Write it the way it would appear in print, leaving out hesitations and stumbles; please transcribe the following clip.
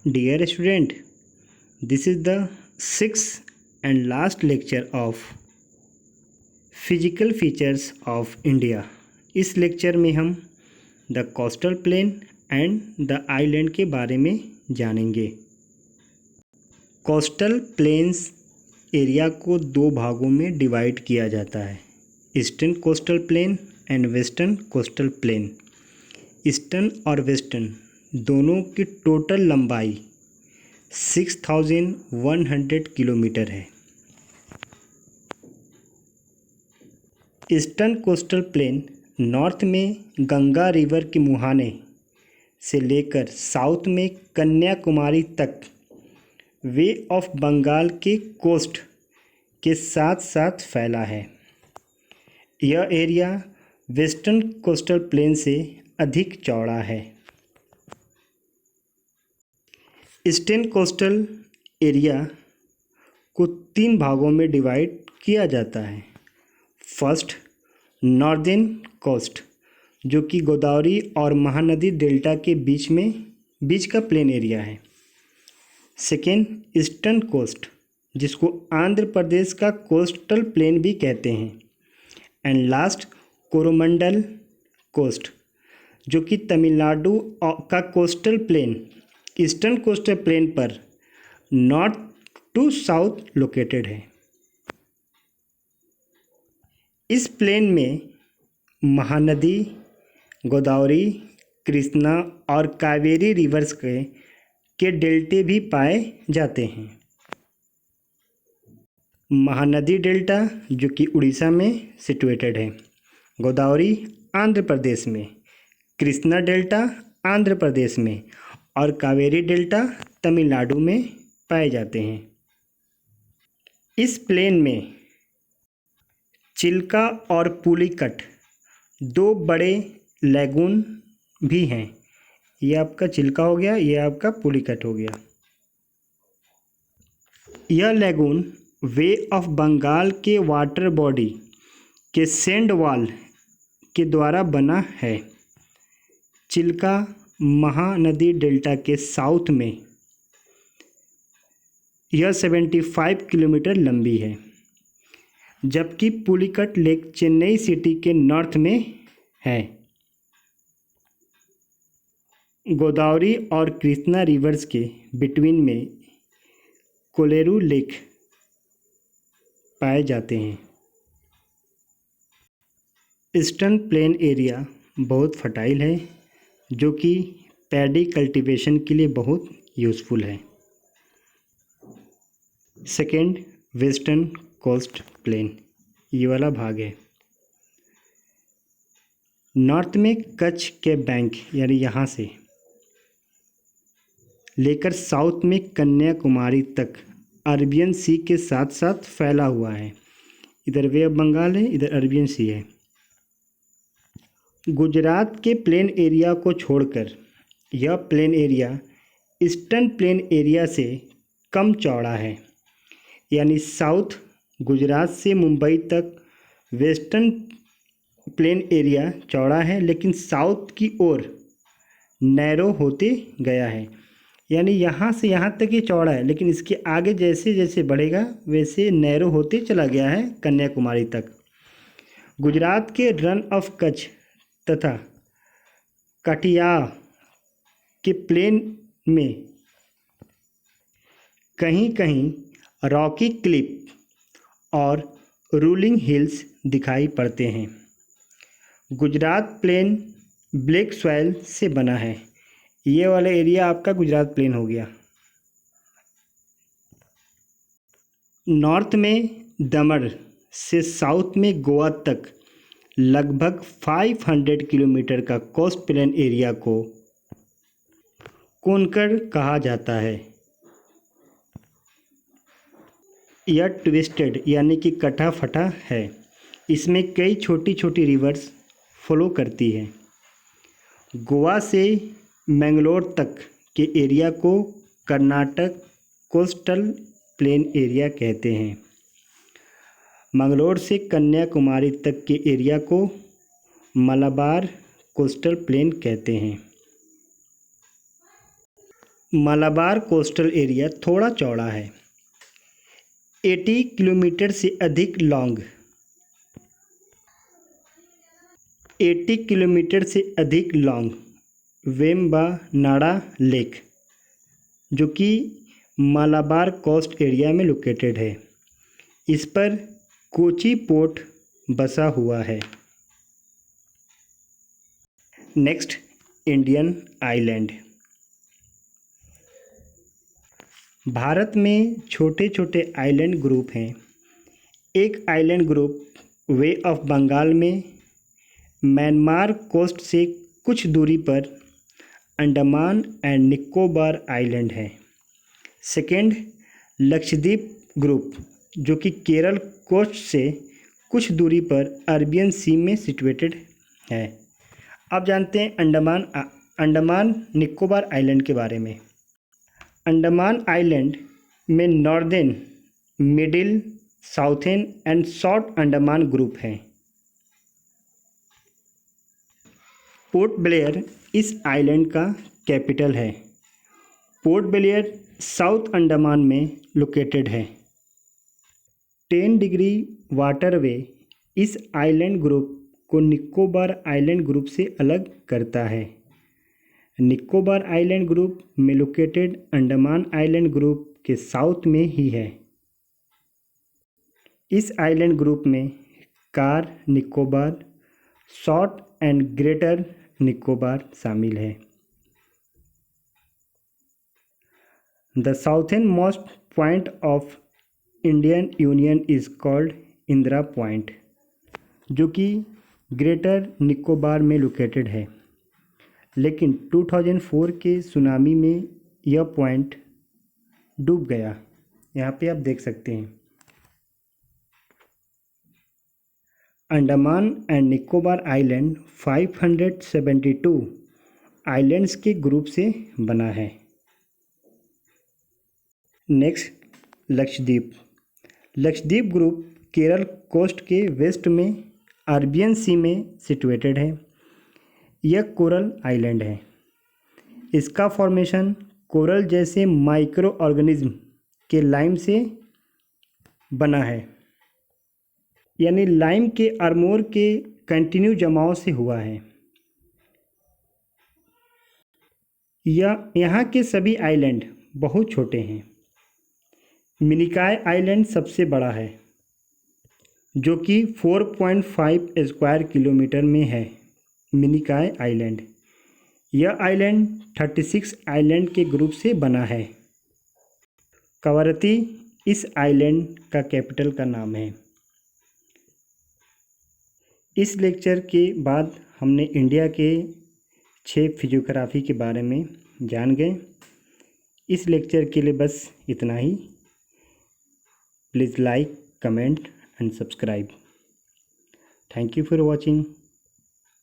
Dear student, this is the sixth and last lecture of physical features of India. इस lecture में हम the coastal plain and the island के बारे में जानेंगे। कोस्टल प्लेन्स एरिया को दो भागों में डिवाइड किया जाता है, eastern coastal plain and western coastal plain. Eastern और वेस्टर्न दोनों की टोटल लंबाई 6100 किलोमीटर है। ईस्टर्न कोस्टल प्लेन नॉर्थ में गंगा रिवर के मुहाने से लेकर साउथ में कन्याकुमारी तक वे ऑफ बंगाल के कोस्ट के साथ साथ फैला है। यह एरिया वेस्टर्न कोस्टल प्लेन से अधिक चौड़ा है। ईस्टर्न कोस्टल एरिया को तीन भागों में डिवाइड किया जाता है। फर्स्ट, नॉर्दर्न कोस्ट, जो कि गोदावरी और महानदी डेल्टा के बीच का प्लेन एरिया है। सेकेंड, ईस्टर्न कोस्ट, जिसको आंध्र प्रदेश का कोस्टल प्लेन भी कहते हैं। एंड लास्ट, कोरोमंडल कोस्ट, जो कि तमिलनाडु का coastal plain eastern coastal plain पर नॉर्थ टू साउथ लोकेटेड है। इस प्लेन में महानदी, गोदावरी, कृष्णा और कावेरी रिवर्स के डेल्टे भी पाए जाते हैं। महानदी डेल्टा, जो कि उड़ीसा में सिचुएटेड है, गोदावरी आंध्र प्रदेश में, कृष्णा डेल्टा आंध्र प्रदेश में और कावेरी डेल्टा तमिलनाडु में पाए जाते हैं। इस प्लेन में चिल्का और पुलिकट दो बड़े लैगून भी हैं। ये आपका चिल्का हो गया, ये आपका पुलिकट हो गया। यह लैगून वे ऑफ बंगाल के वाटर बॉडी के सैंड वॉल के द्वारा बना है। चिल्का महानदी डेल्टा के साउथ में यह 75 किलोमीटर लंबी है, जबकि पुलिकट लेक चेन्नई सिटी के नॉर्थ में है। गोदावरी और कृष्णा रिवर्स के बिटवीन में कोलेरू लेक पाए जाते हैं। ईस्टर्न प्लेन एरिया बहुत फर्टाइल है, जो कि पैडी कल्टीवेशन के लिए बहुत यूज़फुल है। सेकेंड, वेस्टर्न कोस्ट प्लेन, ये वाला भाग है। नॉर्थ में कच्छ के बैंक यानी यहाँ से लेकर साउथ में कन्याकुमारी तक अरबियन सी के साथ साथ फैला हुआ है। इधर वे ऑफ बंगाल है, इधर अरबियन सी है। गुजरात के प्लेन एरिया को छोड़कर यह plain area eastern plain area से कम चौड़ा है, यानी साउथ गुजरात से मुंबई तक वेस्टर्न प्लेन एरिया चौड़ा है, लेकिन साउथ की ओर नैरो होते गया है। यानी यहाँ से यहाँ तक ये चौड़ा है, लेकिन इसके आगे जैसे जैसे बढ़ेगा वैसे नैरो होते चला गया है कन्याकुमारी तक। गुजरात के रन ऑफ कच्छ तथा कटिया के प्लेन में कहीं कहीं रॉकी क्लिफ और रूलिंग हिल्स दिखाई पड़ते हैं। गुजरात प्लेन ब्लैक सॉइल से बना है। ये वाला एरिया आपका गुजरात प्लेन हो गया। नॉर्थ में दमन से साउथ में गोवा तक लगभग 500 किलोमीटर का कोस्ट प्लेन एरिया को कोनकण कहा जाता है। यह ट्विस्टेड यानी कि कटा फटा है। इसमें कई छोटी छोटी रिवर्स फ्लो करती है। गोवा से मैंगलोर तक के एरिया को कर्नाटक कोस्टल प्लेन एरिया कहते हैं। मंगलोर से कन्याकुमारी तक के एरिया को मलाबार कोस्टल प्लेन कहते हैं। मालाबार कोस्टल एरिया थोड़ा चौड़ा है, 80 किलोमीटर से अधिक लॉन्ग, 80 किलोमीटर से अधिक लॉन्ग वेम्बनाडा लेक, जो कि मालाबार कोस्ट एरिया में लोकेटेड है। इस पर कोची पोर्ट बसा हुआ है। Next, Indian island. भारत में छोटे छोटे आइलैंड ग्रुप हैं। एक island group bay of Bengal में म्यांमार कोस्ट से कुछ दूरी पर अंडमान एंड निकोबार आइलैंड है। सेकेंड, लक्षद्वीप ग्रुप, जो कि केरल कोस्ट से कुछ दूरी पर अरबियन सी में सिचुएटेड है। अब जानते हैं अंडमान निकोबार आइलैंड के बारे में। अंडमान आइलैंड में northern, middle, southern and short Andaman group हैं। पोर्ट ब्लेयर इस आइलैंड का कैपिटल है। पोर्ट ब्लेयर साउथ अंडमान में लोकेटेड है। 10 डिग्री वाटरवे इस आइलैंड ग्रुप को निकोबार आइलैंड ग्रुप से अलग करता है। निकोबार आइलैंड ग्रुप में लोकेटेड अंडमान आइलैंड ग्रुप के साउथ में ही है। इस आइलैंड ग्रुप में car Nicobar, short and greater Nicobar शामिल है। The southern most point of Indian union is called Indira point, जो कि ग्रेटर निकोबार में लोकेटेड है। लेकिन 2004 के सुनामी में यह पॉइंट डूब गया। यहाँ पे आप देख सकते हैं। Andaman and Nicobar island 572 islands के ग्रुप से बना है। Next, Lakshadweep. Lakshadweep group Kerala coast के वेस्ट में अरबियन सी में सिचुएटेड है। यह कोरल आइलैंड है। इसका फॉर्मेशन कोरल जैसे माइक्रो ऑर्गेनिज्म के लाइम से बना है, यानी लाइम के आर्मोर के कंटिन्यू जमाव से हुआ है। यहाँ के सभी आइलैंड बहुत छोटे हैं। मिनिकॉय आइलैंड सबसे बड़ा है, जो कि 4.5 स्क्वायर किलोमीटर में है। मिनिकॉय आइलैंड, यह आइलैंड 36 आइलैंड के ग्रुप से बना है। कवरत्ती इस आइलैंड का कैपिटल का नाम है। इस लेक्चर के बाद हमने इंडिया के 6 फिजियोग्राफी के बारे में जान गए। इस लेक्चर के लिए बस इतना ही। Please like, comment and subscribe. Thank you for watching.